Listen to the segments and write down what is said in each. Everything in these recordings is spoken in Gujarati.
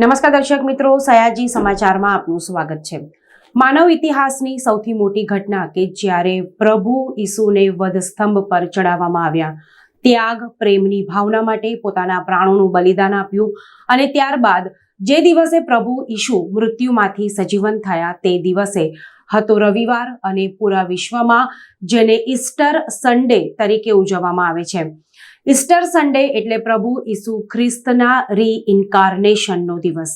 નમસ્કાર દર્શક મિત્રો, સયાજી સમાચારમાં આપનું સ્વાગત છે। માનવ ઇતિહાસની સૌથી મોટી ઘટના કે જ્યારે પ્રભુ ઈસુને વધસ્તંભ પર ચડાવવામાં આવ્યા, ત્યાગ પ્રેમની ભાવના માટે પોતાના પ્રાણોનું બલિદાન આપ્યું અને ત્યારબાદ જે દિવસે પ્રભુ ઈસુ મૃત્યુમાંથી સજીવન થયા તે દિવસે હતો રવિવાર અને પૂરા વિશ્વમાં જેને ઈસ્ટર સન્ડે તરીકે ઉજવવામાં આવે છે। ઈસ્ટર સન્ડે એટલે પ્રભુ ઈસુ ખ્રિસ્તના રીઇન્કાર્નેશનનો દિવસ।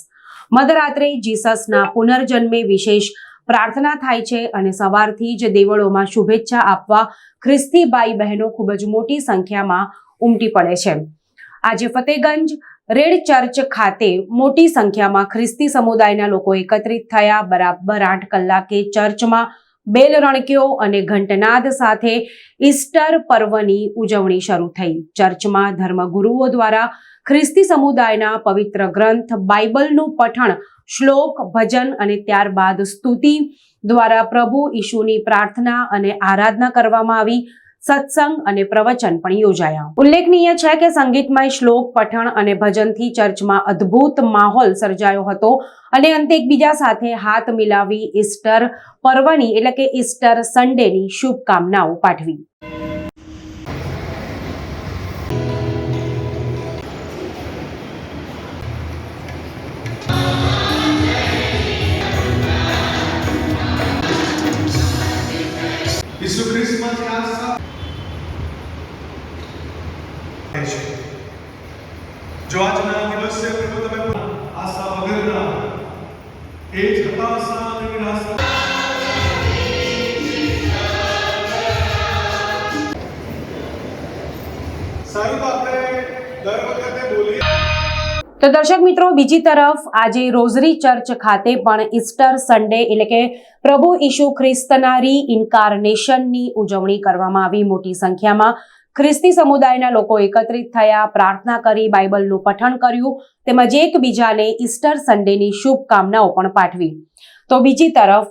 મધરાત્રે જીસસના પુનર્જન્મે વિશેષ પ્રાર્થના થાય છે અને સવારથી જ દેવળોમાં શુભેચ્છા આપવા ખ્રિસ્તી ભાઈ બહેનો ખૂબ જ મોટી સંખ્યામાં ઉમટી પડે છે। આજે ફતેગંજ રેડ ચર્ચ ખાતે મોટી સંખ્યામાં ખ્રિસ્તી સમુદાયના લોકો એકત્રિત થયા। બરાબર 8 કલાકે ચર્ચમાં બેલ રણક્યો અને ઘંટનાદ સાથે ઈસ્ટર પર્વની ઉજવણી શરૂ થઈ। ચર્ચમાં ધર્મગુરુઓ દ્વારા ખ્રિસ્તી સમુદાયના પવિત્ર ગ્રંથ બાઇબલનું પઠન, શ્લોક, ભજન અને ત્યારબાદ સ્તુતિ દ્વારા પ્રભુ ઈસુની પ્રાર્થના અને આરાધના કરવામાં આવી। સત્સંગ અને પ્રવચન પણ યોજાયા। ઉલ્લેખનીય છે કે સંગીતમય શ્લોક, પઠન અને ભજનથી ચર્ચમાં અદ્ભુત માહોલ સર્જાયો હતો અને અંતે એકબીજા સાથે હાથ મિલાવી ઈસ્ટર પર્વની એટલે કે ઈસ્ટર સન્ડેની શુભકામનાઓ પાઠવી। ઈસુ ખ્રિસ્તમાંથી આશા છે। જો આજના દિવસે પ્રભુ તમે આશા વગરના એ જ હતાશા અને નિરાશા સારું તો આપણે દર વખતે બોલીએ। તો દર્શક મિત્રો, બીજી તરફ આજે રોઝરી ચર્ચ ખાતે પણ ઈસ્ટર સન્ડે એટલે કે પ્રભુ ઈસુ ખ્રિસ્તના રીઇન્કાર્નેશનની ઉજવણી કરવામાં આવી। મોટી સંખ્યામાં ખ્રિસ્તી સમુદાયના લોકો એકત્રિત થયા, પ્રાર્થના કરી, બાઇબલનું પઠન કર્યું તેમજ એકબીજાને ઈસ્ટર સન્ડેની શુભકામનાઓ પણ પાઠવી। તો બીજી તરફ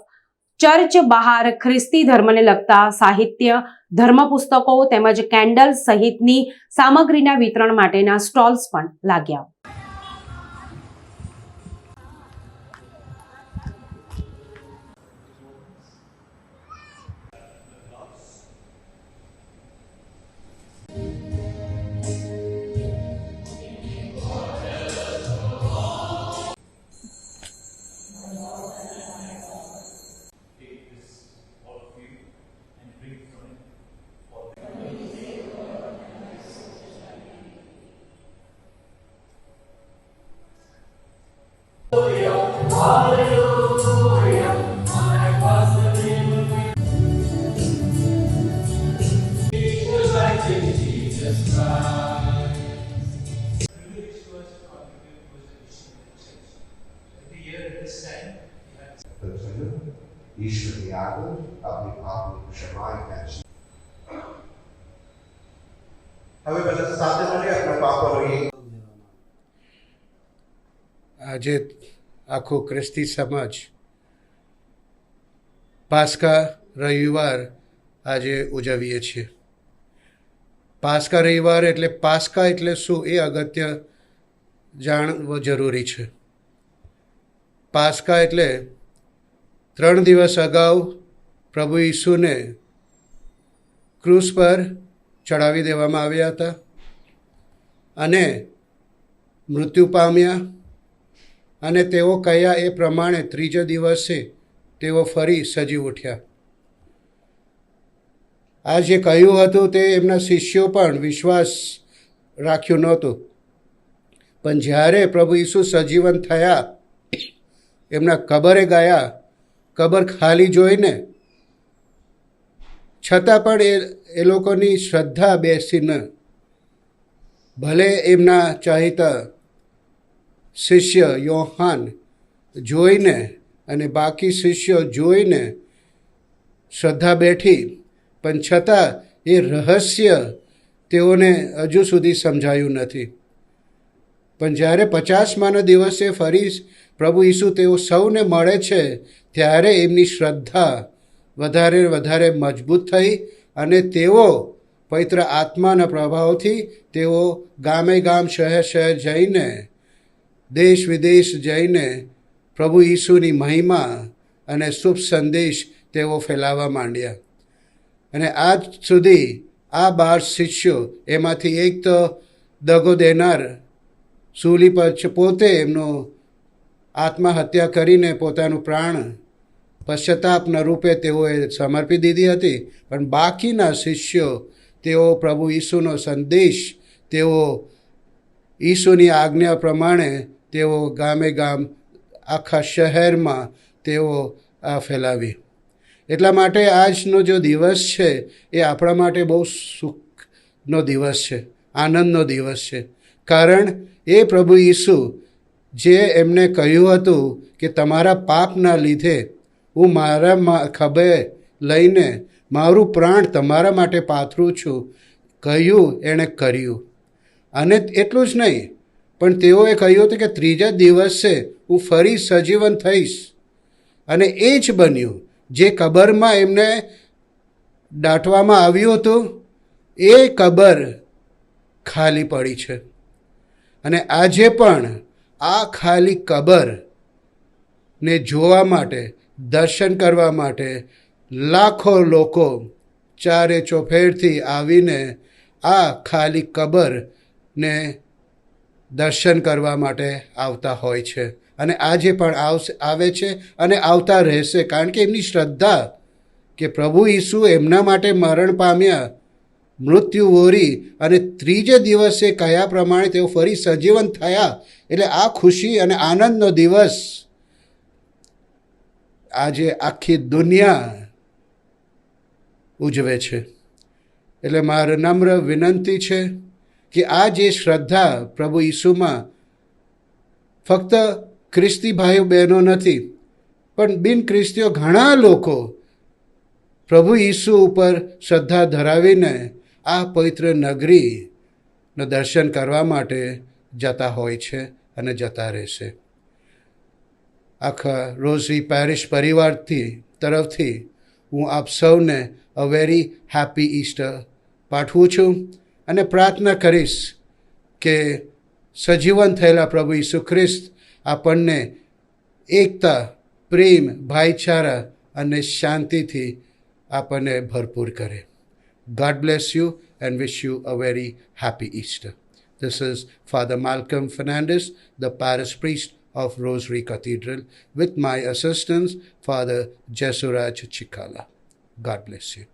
ચર્ચ બહાર ખ્રિસ્તી ધર્મને લગતા સાહિત્ય, ધર્મ પુસ્તકો તેમજ કેન્ડલ સહિતની સામગ્રીના વિતરણ માટેના સ્ટોલ્સ પણ લાગ્યા। ईश्वरी आदर अपने पापों को क्षमा कर। હવે બધા સાથે મળીને આપણા પાપો રોઈએ। આજે આખો ખ્રિસ્તી સમાજ પાસ્કા રવિવાર આજે ઉજવીએ છીએ। પાસ્કા રવિવાર એટલે પાસ્કા એટલે શું એ અગત્ય જાણવું જરૂરી છે। પાસ્કા એટલે 3 દિવસ અગાઉ પ્રભુ ઈસુને ક્રૂસ પર ચડાવી દેવામાં આવ્યા હતા અને મૃત્યુ પામ્યા અને તેઓ કહ્યા એ પ્રમાણે ત્રીજા દિવસે તેઓ ફરી સજીવ ઉઠ્યા। આ જે કહ્યું હતું તે એમના શિષ્યો પણ વિશ્વાસ રાખ્યું નહોતું, પણ જ્યારે પ્રભુ ઈસુ સજીવન થયા, એમના કબરે ગયા, કબર ખાલી જોઈને છતાં પણ એ લોકોની શ્રદ્ધા બેસી ન। ભલે એમના ચાહિતા શિષ્ય યોહાન જોઈને અને બાકી શિષ્યો જોઈને શ્રદ્ધા બેઠી, પણ છતાં એ રહસ્ય તેઓને હજુ સુધી સમજાયું નથી। પણ જ્યારે 50માના દિવસે ફરી પ્રભુ ઈસુ તેઓ સૌને મળે છે ત્યારે એમની શ્રદ્ધા વધારે મજબૂત થઈ અને તેઓ પવિત્ર આત્માના પ્રભાવથી તેઓ ગામે ગામ શહેર જઈને દેશ વિદેશ જઈને પ્રભુ ઈસુની મહિમા અને શુભ સંદેશ તેઓ ફેલાવવા માંડ્યા. અને આજ સુધી આ 12 શિષ્યો, એમાંથી એક તો દગો દેનાર સૂલી પર પોતે એમનું આત્મહત્યા કરીને પોતાનું પ્રાણ પશ્ચાતાપના રૂપે તેઓએ સમર્પી દીધી હતી. પણ બાકીના શિષ્યો તેઓ પ્રભુ ઈસુનો સંદેશ, તેઓ ઈસુની આજ્ઞા પ્રમાણે તેઓ ગામે ગામ આખા શહેરમાં તેઓ આ ફેલાવી. એટલા માટે આજનો જો દિવસ છે એ આપણા માટે બહુ સુખનો દિવસ છે, આનંદનો દિવસ છે. કારણ એ પ્રભુ ઈસુ જે એમને કહ્યું હતું કે તમારા પાપના લીધે હું મારા ખભે લઈને મારું પ્રાણ તમારા માટે પાથરું છું, કહ્યું એણે કર્યું. અને એટલું જ નહીં, પણ તેઓએ કહ્યું હતું કે ત્રીજા દિવસે હું ફરી સજીવન થઈશ. અને એ જ બન્યું. જે કબરમાં એમને દાટવામાં આવ્યું હતું એ કબર ખાલી પડી છે. અને આજે પણ આ ખાલી કબરને જોવા માટે, દર્શન કરવા માટે લાખો લોકો ચારે ચોફેરથી આવીને આ ખાલી કબરને દર્શન કરવા માટે આવતા હોય છે. અને આજે પણ આવે છે અને આવતા રહેશે. કારણ કે એમની શ્રદ્ધા કે પ્રભુ ઈસુ એમના માટે મરણ પામ્યા, મૃત્યુ વોરી અને ત્રીજે દિવસે કયા પ્રમાણે તેઓ ફરી સજીવન થયા. એટલે આ ખુશી અને આનંદનો દિવસ આજે આખી દુનિયા ઉજવે છે. એટલે મારે નમ્ર વિનંતી છે કે આ જે શ્રદ્ધા પ્રભુ ઈસુમાં ફક્ત ખ્રિસ્તી ભાઈઓ બહેનો નથી, પણ બિન ખ્રિસ્તીઓ ઘણા લોકો પ્રભુ ઈસુ ઉપર શ્રદ્ધા ધરાવીને આ પવિત્ર નગરીનું દર્શન કરવા માટે જતા હોય છે અને જતા રહેશે. આખા રોઝરી પેરિશ તરફથી હું આપ સૌને અ વેરી હેપી ઈસ્ટર પાઠવું છું અને પ્રાર્થના કરીશ કે સજીવન થયેલા પ્રભુ ઈસુ ખ્રિસ્ત આપણને એકતા, પ્રેમ, ભાઈચારા અને શાંતિથી આપણને ભરપૂર કરે. God bless you and wish you a very happy Easter. This is Father Malcolm Fernandez, the parish priest of Rosary Cathedral, with my assistants, Father Jesuraj Chikala. God bless you.